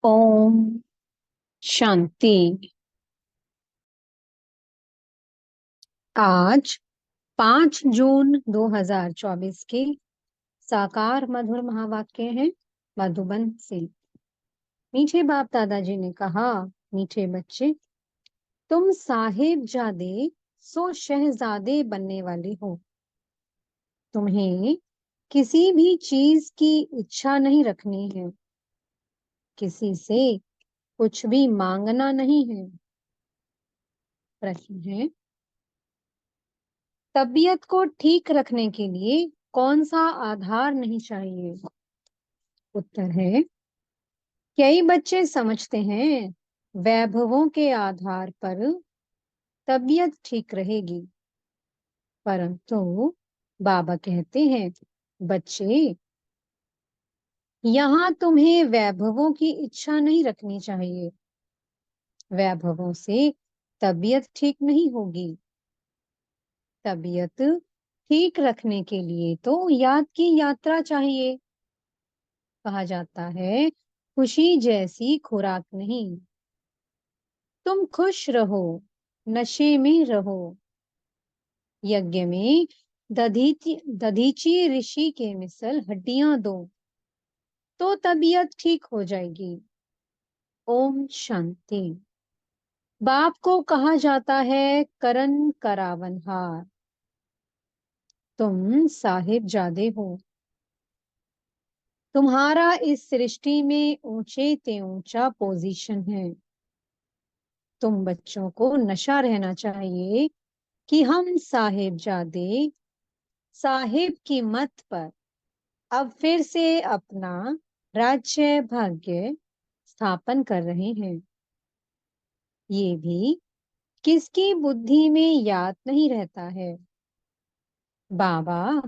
ओम शांति। आज 5 जून 2024 के साकार मधुर महावाक्य हैं मधुबन से। मीठे बाप दादाजी ने कहा, मीठे बच्चे, तुम साहिबजादे सो शहजादे बनने वाले हो। तुम्हें किसी भी चीज की इच्छा नहीं रखनी है, किसी से कुछ भी मांगना नहीं है। प्रश्न है, तबीयत को ठीक रखने के लिए कौन सा आधार नहीं चाहिए? उत्तर है, कई बच्चे समझते हैं वैभवों के आधार पर तबीयत ठीक रहेगी, परंतु बाबा कहते हैं, बच्चे, यहाँ तुम्हें वैभवों की इच्छा नहीं रखनी चाहिए। वैभवों से तबीयत ठीक नहीं होगी। तबीयत ठीक रखने के लिए तो याद की यात्रा चाहिए। कहा जाता है, खुशी जैसी खुराक नहीं। तुम खुश रहो, नशे में रहो। यज्ञ में दधीची ऋषि के मिसल हड्डियां दो, तो तबीयत ठीक हो जाएगी। ओम शांति। बाप को कहा जाता है करण करावनहार। तुम साहिबजादे हो। तुम्हारा इस सृष्टि में ऊंचे ते ऊंचा पोजीशन है। तुम बच्चों को नशा रहना चाहिए कि हम साहिबजादे साहिब की मत पर अब फिर से अपना राज्य भाग्य स्थापन कर रहे हैं। ये भी किसकी बुद्धि में याद नहीं रहता है। बाबा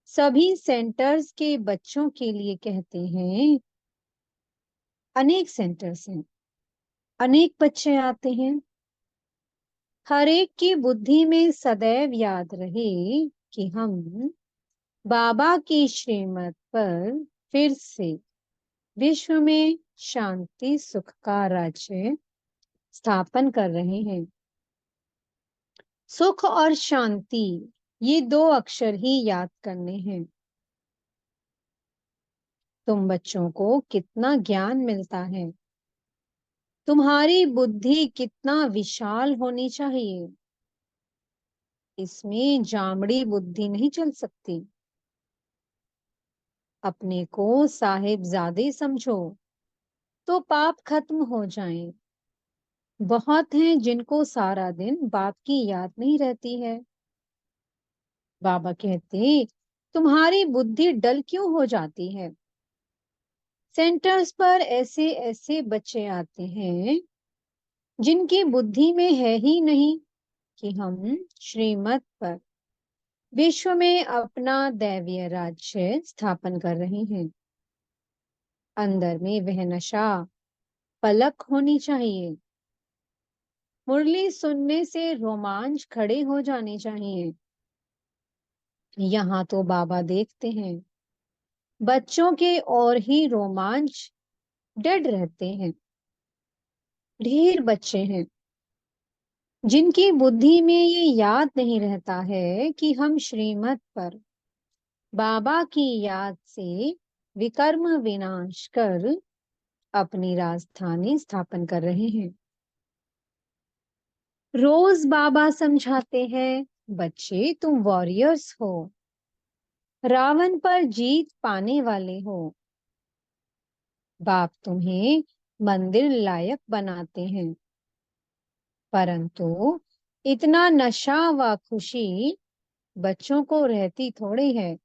सभी सेंटर्स के बच्चों के लिए कहते हैं, अनेक सेंटर्स हैं, अनेक बच्चे आते हैं। हर एक की बुद्धि में सदैव याद रहे कि हम बाबा की श्रीमत पर फिर से विश्व में शांति सुख का राज्य स्थापन कर रहे हैं। सुख और शांति, ये दो अक्षर ही याद करने हैं। तुम बच्चों को कितना ज्ञान मिलता है। तुम्हारी बुद्धि कितना विशाल होनी चाहिए। इसमें जामड़ी बुद्धि नहीं चल सकती। अपने को साहिबजादे समझो तो पाप खत्म हो जाएं। बहुत हैं जिनको सारा दिन बाप की याद नहीं रहती है। बाबा कहते, तुम्हारी बुद्धि डल क्यों हो जाती है? सेंटर्स पर ऐसे ऐसे बच्चे आते हैं जिनकी बुद्धि में है ही नहीं कि हम श्रीमत पर विश्व में अपना दैवीय राज्य स्थापन कर रहे हैं। अंदर में वह नशा पलक होनी चाहिए। मुरली सुनने से रोमांच खड़े हो जाने चाहिए। यहाँ तो बाबा देखते हैं, बच्चों के और ही रोमांच डेड रहते हैं। ढेर बच्चे हैं जिनकी बुद्धि में ये याद नहीं रहता है कि हम श्रीमत पर बाबा की याद से विकर्म विनाश कर अपनी राजधानी स्थापन कर रहे हैं। रोज बाबा समझाते हैं, बच्चे, तुम वॉरियर्स हो, रावण पर जीत पाने वाले हो। बाप तुम्हें मंदिर लायक बनाते हैं, परंतु इतना नशा व खुशी बच्चों को रहती थोड़ी है।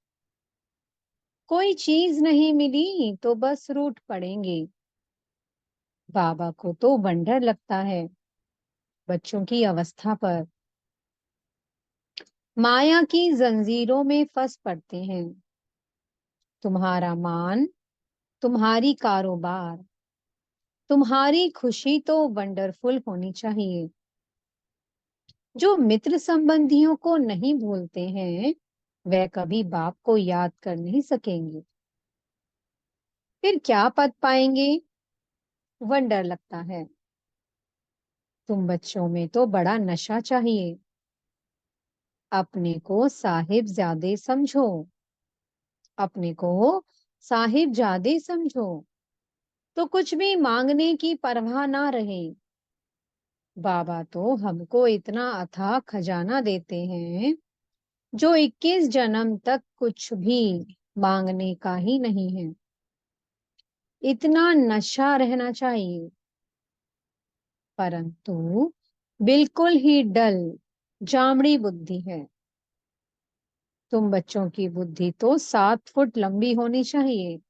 कोई चीज नहीं मिली तो बस रूठ पड़ेंगे। बाबा को तो वंडर लगता है बच्चों की अवस्था पर। माया की जंजीरों में फंस पड़ते हैं। तुम्हारा मान, तुम्हारी कारोबार, तुम्हारी खुशी तो वंडरफुल होनी चाहिए। जो मित्र संबंधियों को नहीं भूलते हैं, वह कभी बाप को याद कर नहीं सकेंगे। फिर क्या पद पाएंगे? वंडर लगता है। तुम बच्चों में तो बड़ा नशा चाहिए। अपने को साहिबजादे समझो। अपने को साहिबजादे समझो, तो कुछ भी मांगने की परवाह ना रहे। बाबा तो हमको इतना अथाह खजाना देते हैं जो 21 जन्म तक कुछ भी मांगने का ही नहीं है। इतना नशा रहना चाहिए। परंतु बिल्कुल ही डल जामड़ी बुद्धि है। तुम बच्चों की बुद्धि तो 7 फुट लंबी होनी चाहिए।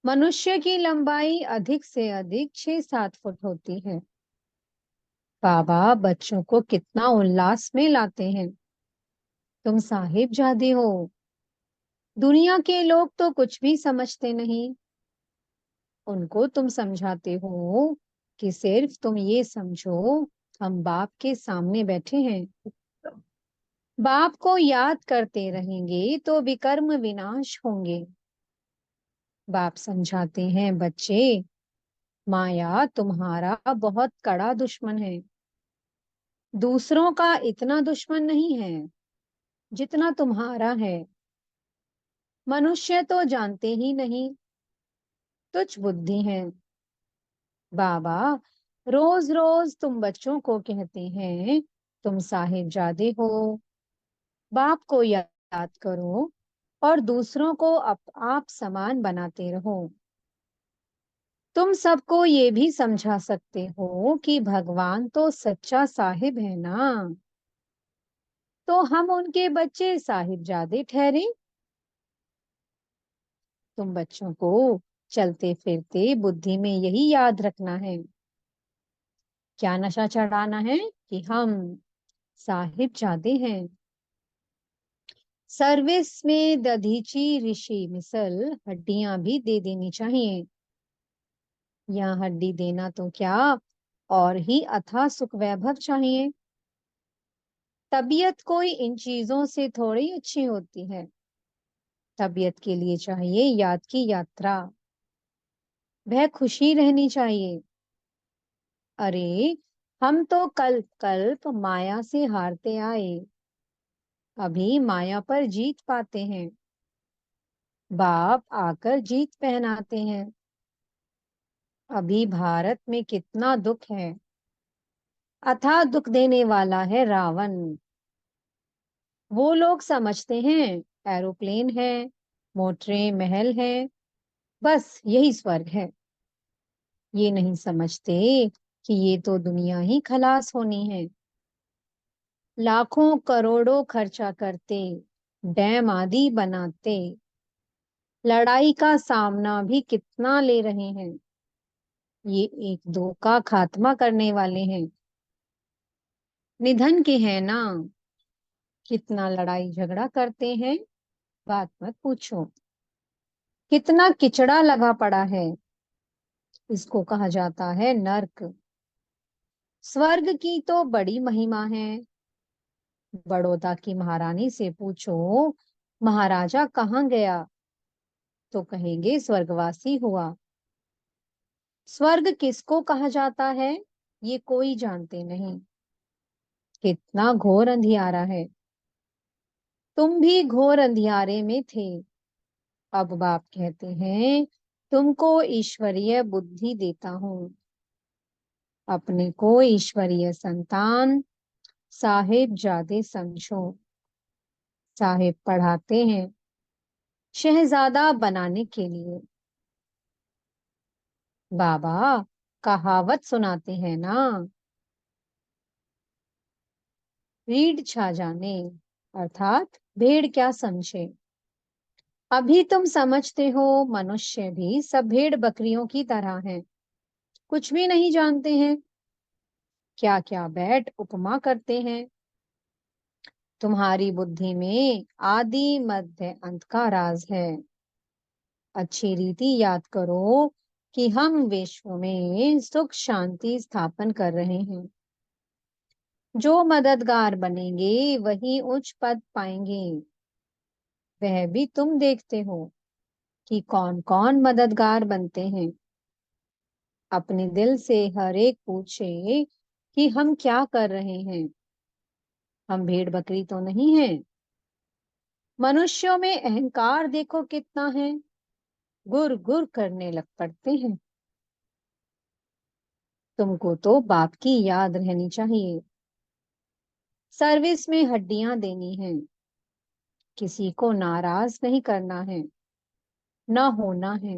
मनुष्य की लंबाई अधिक से अधिक 6-7 फुट होती है। बाबा बच्चों को कितना उल्लास में लाते हैं। तुम साहिबजादे हो। दुनिया के लोग तो कुछ भी समझते नहीं। उनको तुम समझाते हो कि सिर्फ तुम ये समझो, हम बाप के सामने बैठे हैं। बाप को याद करते रहेंगे तो विकर्म विनाश होंगे। बाप समझाते हैं, बच्चे, माया तुम्हारा बहुत कड़ा दुश्मन है। दूसरों का इतना दुश्मन नहीं है जितना तुम्हारा है। मनुष्य तो जानते ही नहीं, तुच्छ बुद्धि है। बाबा रोज रोज तुम बच्चों को कहते हैं, तुम साहिबजादे हो। बाप को याद करो और दूसरों को आप समान बनाते रहो। तुम सबको ये भी समझा सकते हो कि भगवान तो सच्चा साहिब है ना, तो हम उनके बच्चे साहिबजादे ठहरे। तुम बच्चों को चलते फिरते बुद्धि में यही याद रखना है। क्या नशा चढ़ाना है कि हम साहिबजादे हैं। सर्विस में दधीची ऋषि मिसल हड्डियां भी दे देनी चाहिए। यहाँ हड्डी देना तो क्या, और ही अथाह सुख वैभव चाहिए। तबीयत कोई इन चीजों से थोड़ी अच्छी होती है। तबीयत के लिए चाहिए याद की यात्रा। वह खुशी रहनी चाहिए। अरे हम तो कल्प कल्प माया से हारते आए, अभी माया पर जीत पाते हैं। बाप आकर जीत पहनाते हैं। अभी भारत में कितना दुख है। अथाह दुख देने वाला है रावण। वो लोग समझते हैं एरोप्लेन है, मोटरें, महल है, बस यही स्वर्ग है। ये नहीं समझते कि ये तो दुनिया ही खलास होनी है। लाखों करोड़ों खर्चा करते, डैम आदि बनाते, लड़ाई का सामना भी कितना ले रहे हैं। ये एक दो का खात्मा करने वाले हैं। निधन के हैं ना, कितना लड़ाई झगड़ा करते हैं, बात मत पूछो। कितना किचड़ा लगा पड़ा है। इसको कहा जाता है नर्क। स्वर्ग की तो बड़ी महिमा है। बड़ौदा की महारानी से पूछो, महाराजा कहाँ गया, तो कहेंगे स्वर्गवासी हुआ। स्वर्ग किसको कहा जाता है ये कोई जानते नहीं। कितना घोर अंधियारा है। तुम भी घोर अंधियारे में थे। अब बाप कहते हैं, तुमको ईश्वरीय बुद्धि देता हूँ। अपने को ईश्वरीय संतान साहिबजादे समझो। साहिब पढ़ाते हैं शहजादा बनाने के लिए। बाबा कहावत सुनाते हैं ना, रीढ़ छा जाने, अर्थात भेड़ क्या समझे। अभी तुम समझते हो मनुष्य भी सब भेड़ बकरियों की तरह हैं, कुछ भी नहीं जानते हैं। क्या क्या बैठ उपमा करते हैं। तुम्हारी बुद्धि में आदि मध्य अंत का राज है। अच्छी रीति याद करो कि हम विश्व में सुख शांति स्थापन कर रहे हैं। जो मददगार बनेंगे वही उच्च पद पाएंगे। वह भी तुम देखते हो कि कौन कौन मददगार बनते हैं। अपने दिल से हर एक पूछे कि हम क्या कर रहे हैं। हम भेड़ बकरी तो नहीं हैं। मनुष्यों में अहंकार देखो कितना है, गुर गुर करने लग पड़ते हैं। तुमको तो बाप की याद रहनी चाहिए। सर्विस में हड्डियां देनी है, किसी को नाराज नहीं करना है, ना होना है।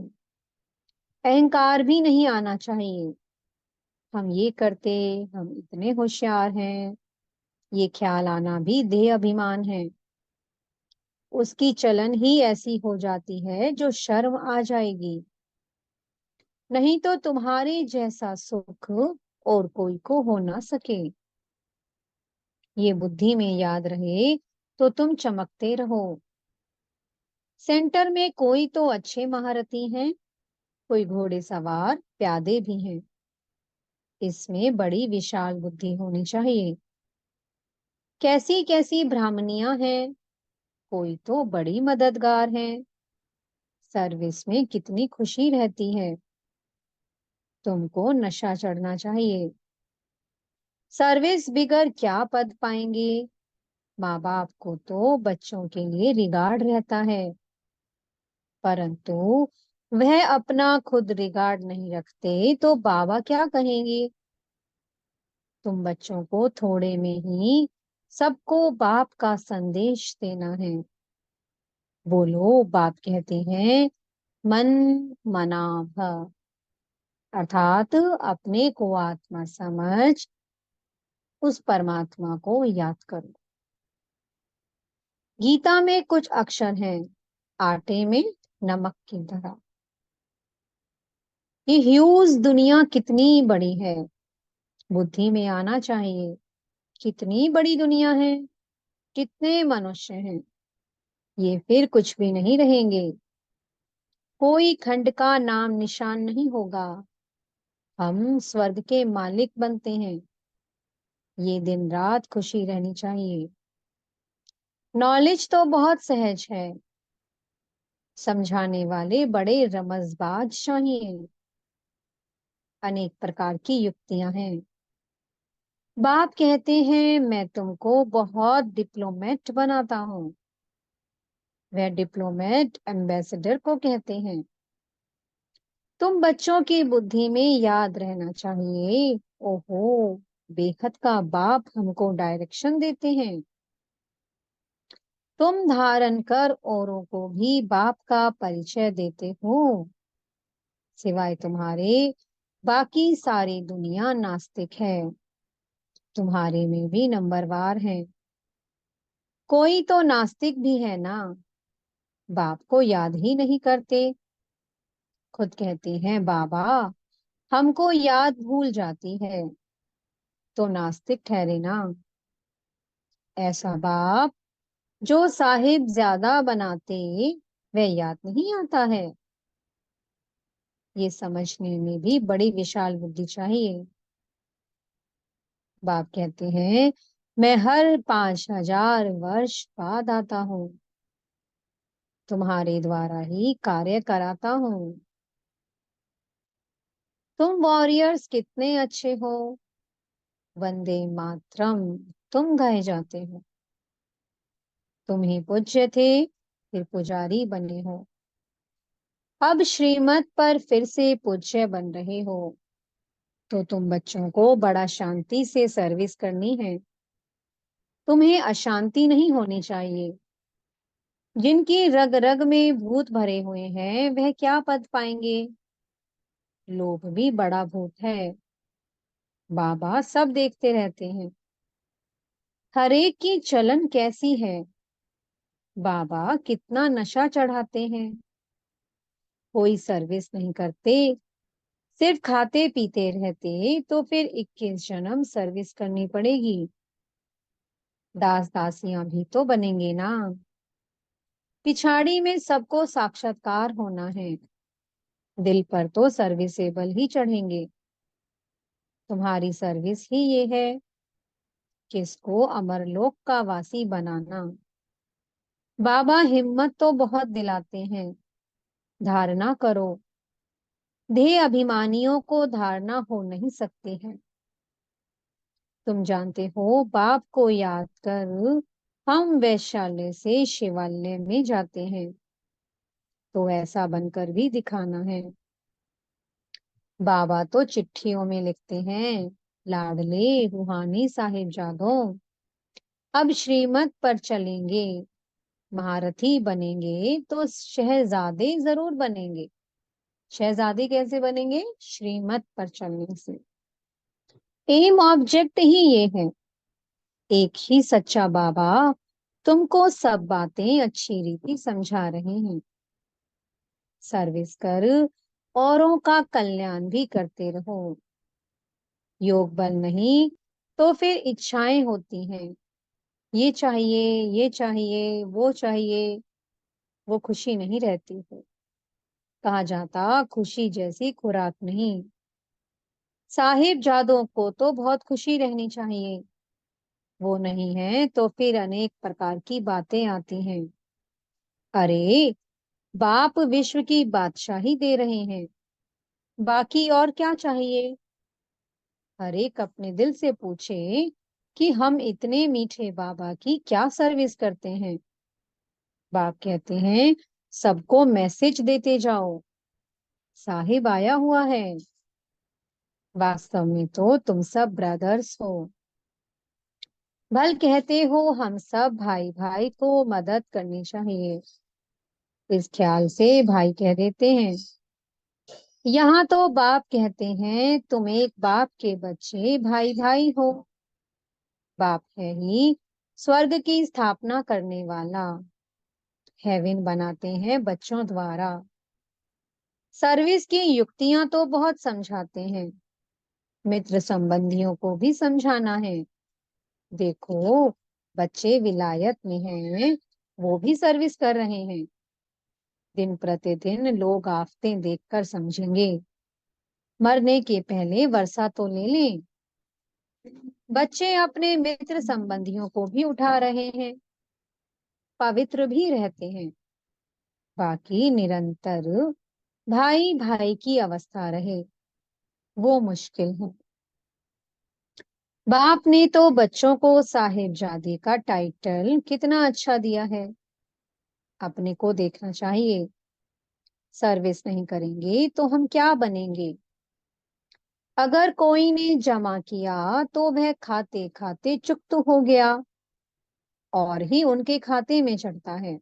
अहंकार भी नहीं आना चाहिए। हम ये करते, हम इतने होशियार हैं, ये ख्याल आना भी देह अभिमान है। उसकी चलन ही ऐसी हो जाती है जो शर्म आ जाएगी। नहीं तो तुम्हारे जैसा सुख और कोई को हो ना सके। ये बुद्धि में याद रहे तो तुम चमकते रहो। सेंटर में कोई तो अच्छे महारथी हैं, कोई घोड़े सवार प्यादे भी हैं। इसमें बड़ी विशाल बुद्धि होनी चाहिए। कैसी कैसी ब्राह्मणियां हैं, कोई तो बड़ी मददगार हैं। सर्विस में कितनी खुशी रहती है। तुमको नशा चढ़ना चाहिए। सर्विस बिगर क्या पद पाएंगे। माँ बाप को तो बच्चों के लिए रिगार्ड रहता है, परंतु वह अपना खुद रिगार्ड नहीं रखते तो बाबा क्या कहेंगे। तुम बच्चों को थोड़े में ही सबको बाप का संदेश देना है। बोलो, बाप कहते हैं मन मना भव, अर्थात अपने को आत्मा समझ उस परमात्मा को याद करो। गीता में कुछ अक्षर हैं, आटे में नमक की तरह। ये ह्यूज दुनिया कितनी बड़ी है, बुद्धि में आना चाहिए। कितनी बड़ी दुनिया है, कितने मनुष्य हैं। ये फिर कुछ भी नहीं रहेंगे। कोई खंड का नाम निशान नहीं होगा। हम स्वर्ग के मालिक बनते हैं। ये दिन रात खुशी रहनी चाहिए। नॉलेज तो बहुत सहज है, समझाने वाले बड़े रमजबाज चाहिए। अनेक प्रकार की युक्तियां हैं। बाप कहते हैं मैं तुमको बहुत डिप्लोमेट बनाता हूँ। वह डिप्लोमेट एम्बेसडर को कहते हैं। तुम बच्चों की बुद्धि में याद रहना चाहिए। ओहो, बेखत का बाप हमको डायरेक्शन देते हैं। तुम धारण कर औरों को भी बाप का परिचय देते हो। सिवाय तुम्हारे बाकी सारी दुनिया नास्तिक है। तुम्हारे में भी नंबरवार हैं। कोई तो नास्तिक भी है ना, बाप को याद ही नहीं करते। खुद कहते हैं बाबा हमको याद भूल जाती है, तो नास्तिक ठहरे ना। ऐसा बाप जो साहिब ज्यादा बनाते वह याद नहीं आता है। ये समझने में भी बड़ी विशाल बुद्धि चाहिए। बाप कहते हैं मैं हर 5,000 वर्ष बाद आता हूँ, तुम्हारे द्वारा ही कार्य कराता हूँ। तुम वॉरियर्स कितने अच्छे हो। वंदे मातरम तुम गाए जाते हो। तुम ही पूज्य थे, फिर पुजारी बने हो। अब श्रीमत पर फिर से पूज्य बन रहे हो, तो तुम बच्चों को बड़ा शांति से सर्विस करनी है। तुम्हें अशांति नहीं होनी चाहिए। जिनकी रग रग में भूत भरे हुए हैं वह क्या पद पाएंगे। लोभ भी बड़ा भूत है। बाबा सब देखते रहते हैं। हरेक की चलन कैसी है। बाबा कितना नशा चढ़ाते हैं। कोई सर्विस नहीं करते, सिर्फ खाते पीते रहते तो फिर 21 जन्म सर्विस करनी पड़ेगी। दास दासियां भी तो बनेंगे ना। पिछाड़ी में सबको साक्षात्कार होना है। दिल पर तो सर्विसेबल ही चढ़ेंगे। तुम्हारी सर्विस ही ये है, किसको अमरलोक का वासी बनाना। बाबा हिम्मत तो बहुत दिलाते हैं। धारणा करो, ध्येय अभिमानियों को धारणा हो नहीं सकते हैं। तुम जानते हो, बाप को याद कर हम वैश्यालय से शिवालय में जाते हैं, तो ऐसा बनकर भी दिखाना है। बाबा तो चिट्ठियों में लिखते हैं, लाडले रूहानी साहिबजादों, अब श्रीमत पर चलेंगे, महारथी बनेंगे तो शहजादे जरूर बनेंगे। शहजादे कैसे बनेंगे? श्रीमत पर चलने से। एम ऑब्जेक्ट ही ये है। एक ही सच्चा बाबा तुमको सब बातें अच्छी रीति समझा रहे हैं। सर्विस कर औरों का कल्याण भी करते रहो। योग बल नहीं तो फिर इच्छाएं होती हैं, ये चाहिए, ये चाहिए, वो चाहिए, वो खुशी नहीं रहती है। कहा जाता, खुशी जैसी खुराक नहीं। साहिब जादों को तो बहुत खुशी रहनी चाहिए, वो नहीं है तो फिर अनेक प्रकार की बातें आती हैं। अरे, बाप विश्व की बादशाही दे रहे हैं, बाकी और क्या चाहिए? हर एक अपने दिल से पूछे कि हम इतने मीठे बाबा की क्या सर्विस करते हैं। बाप कहते हैं, सबको मैसेज देते जाओ, साहिब आया हुआ है। वास्तव में तो तुम सब ब्रदर्स हो। भल कहते हो हम सब भाई भाई को मदद करनी चाहिए, इस ख्याल से भाई कह देते हैं। यहाँ तो बाप कहते हैं, तुम एक बाप के बच्चे भाई भाई हो। बाप है ही स्वर्ग की स्थापना करने वाला, हेवन बनाते हैं बच्चों द्वारा। सर्विस की युक्तियां तो बहुत समझाते हैं, मित्र संबंधियों को भी समझाना है। देखो, बच्चे विलायत में हैं, वो भी सर्विस कर रहे हैं। दिन प्रतिदिन लोग आफतें देखकर समझेंगे, मरने के पहले वर्षा तो ले लें। बच्चे अपने मित्र संबंधियों को भी उठा रहे हैं, पवित्र भी रहते हैं। बाकी निरंतर भाई भाई की अवस्था रहे, वो मुश्किल है। बाप ने तो बच्चों को साहिबजादे का टाइटल कितना अच्छा दिया है, अपने को देखना चाहिए। सर्विस नहीं करेंगे तो हम क्या बनेंगे? अगर कोई ने जमा किया तो वह खाते खाते चुक्त हो गया और ही उनके खाते में चढ़ता है।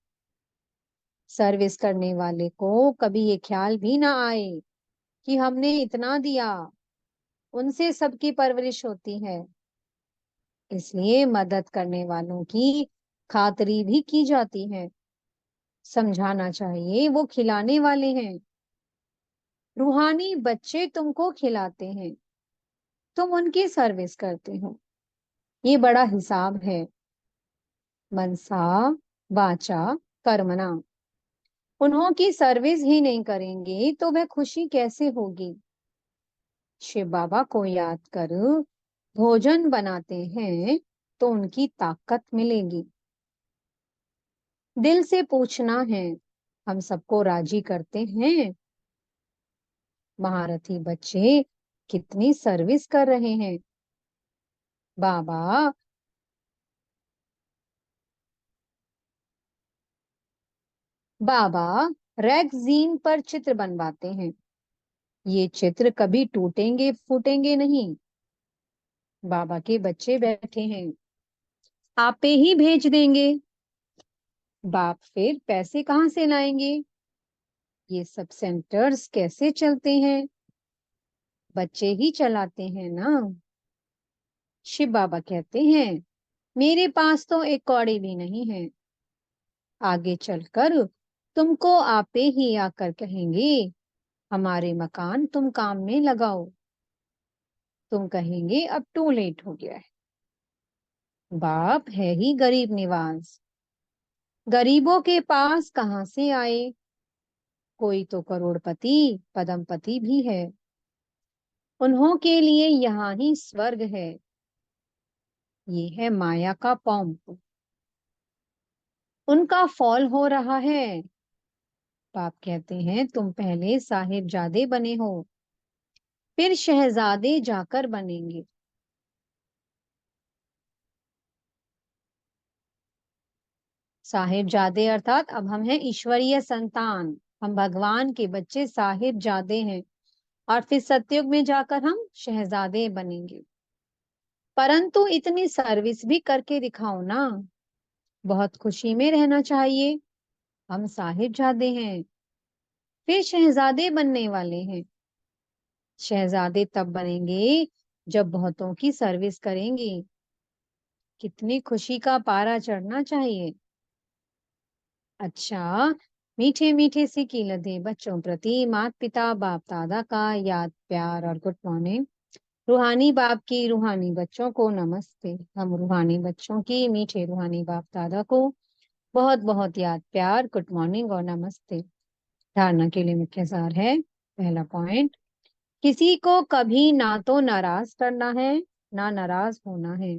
सर्विस करने वाले को कभी ये ख्याल भी ना आए कि हमने इतना दिया, उनसे सबकी परवरिश होती है। इसलिए मदद करने वालों की खातरी भी की जाती है। समझाना चाहिए, वो खिलाने वाले हैं। रूहानी बच्चे तुमको खिलाते हैं, तुम उनकी सर्विस करते हो। ये बड़ा हिसाब है। मनसा वाचा कर्मणा, उन्हों की सर्विस ही नहीं करेंगे तो वह खुशी कैसे होगी? शिव बाबा को याद कर भोजन बनाते हैं तो उनकी ताकत मिलेगी। दिल से पूछना है, हम सबको राजी करते हैं? महारथी बच्चे कितनी सर्विस कर रहे हैं। बाबा बाबा रैगजीन पर चित्र बनवाते हैं, ये चित्र कभी टूटेंगे फूटेंगे नहीं। बाबा के बच्चे बैठे हैं, आपे ही भेज देंगे। बाप फिर पैसे कहाँ से लाएंगे? ये सब सेंटर्स कैसे चलते हैं? बच्चे ही चलाते हैं ना। शिव बाबा कहते हैं, मेरे पास तो एक कौड़ी भी नहीं है। आगे चलकर तुमको आपे ही आकर कहेंगे, हमारे मकान तुम काम में लगाओ। तुम कहेंगे अब टू लेट हो गया है। बाप है ही गरीब निवाज, गरीबों के पास कहाँ से आए? कोई तो करोड़पति पदमपति भी है, उन्हों के लिए यहाँ ही स्वर्ग है। ये है माया का पंप, उनका फॉल हो रहा है। बाप कहते हैं तुम पहले साहिबजादे बने हो, फिर शहजादे जाकर बनेंगे। साहिबजादे अर्थात अब हम हैं ईश्वरीय संतान, हम भगवान के बच्चे साहिबजादे हैं, और फिर सतयुग में जाकर हम शहजादे बनेंगे। परंतु इतनी सर्विस भी करके दिखाओ ना, बहुत खुशी में रहना चाहिए। हम साहिबजादे हैं, फिर शहजादे बनने वाले हैं। शहजादे तब बनेंगे जब बहुतों की सर्विस करेंगे। कितनी खुशी का पारा चढ़ना चाहिए। अच्छा, मीठे मीठे से की लदे बच्चों प्रति माता पिता बाप दादा का याद प्यार और गुड मॉर्निंग। रूहानी बाप की रूहानी बच्चों को नमस्ते। हम रूहानी बच्चों की मीठे रूहानी बाप दादा को बहुत बहुत याद प्यार, गुड मॉर्निंग और नमस्ते। धारणा के लिए मुख्य सार है। पहला पॉइंट, किसी को कभी ना तो नाराज करना है, ना नाराज होना है।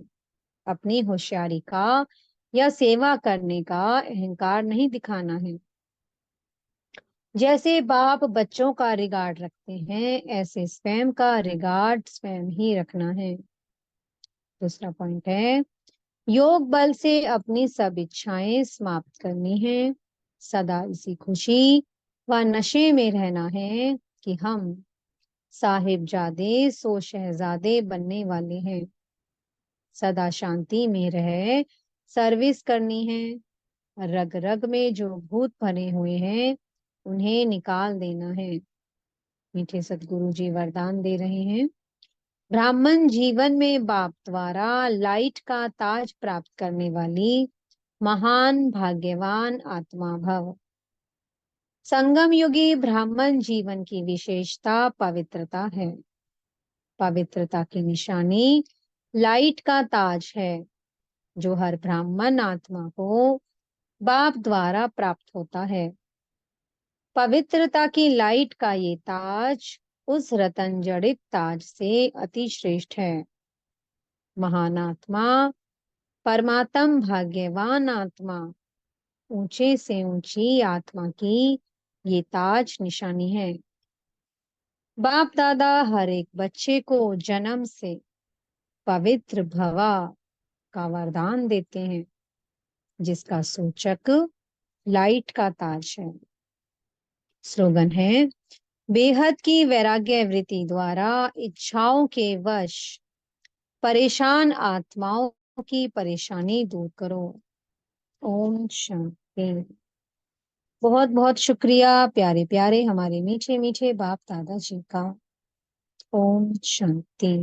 अपनी होशियारी का या सेवा करने का अहंकार नहीं दिखाना है। जैसे बाप बच्चों का रिगार्ड रखते हैं, ऐसे स्वयं का रिगार्ड स्वयं ही रखना है। दूसरा पॉइंट है, योग बल से अपनी सब इच्छाएं समाप्त करनी है। सदा इसी खुशी व नशे में रहना है कि हम साहिबजादे सो शहजादे बनने वाले हैं। सदा शांति में रह सर्विस करनी है। रग रग में जो भूत भरे हुए हैं उन्हें निकाल देना है। मीठे सतगुरु जी वरदान दे रहे हैं। ब्राह्मण जीवन में बाप द्वारा लाइट का ताज प्राप्त करने वाली महान भाग्यवान आत्मा भव। संगम युगी ब्राह्मण जीवन की विशेषता पवित्रता है। पवित्रता की निशानी लाइट का ताज है, जो हर ब्राह्मण आत्मा को बाप द्वारा प्राप्त होता है। पवित्रता की लाइट का ये ताज उस रतन जड़ित ताज से अति श्रेष्ठ है। महान आत्मा, परमात्म भाग्यवान आत्मा, ऊंचे से ऊंची आत्मा की ये ताज निशानी है। बाप दादा हर एक बच्चे को जन्म से पवित्र भवा का वरदान देते हैं, जिसका सूचक लाइट का ताज है। स्लोगन है, बेहद की वैराग्य वृत्ति द्वारा इच्छाओं के वश परेशान आत्माओं की परेशानी दूर करो। ओम शांति। बहुत बहुत शुक्रिया प्यारे प्यारे हमारे मीठे मीठे बाप दादा जी का। ओम शांति।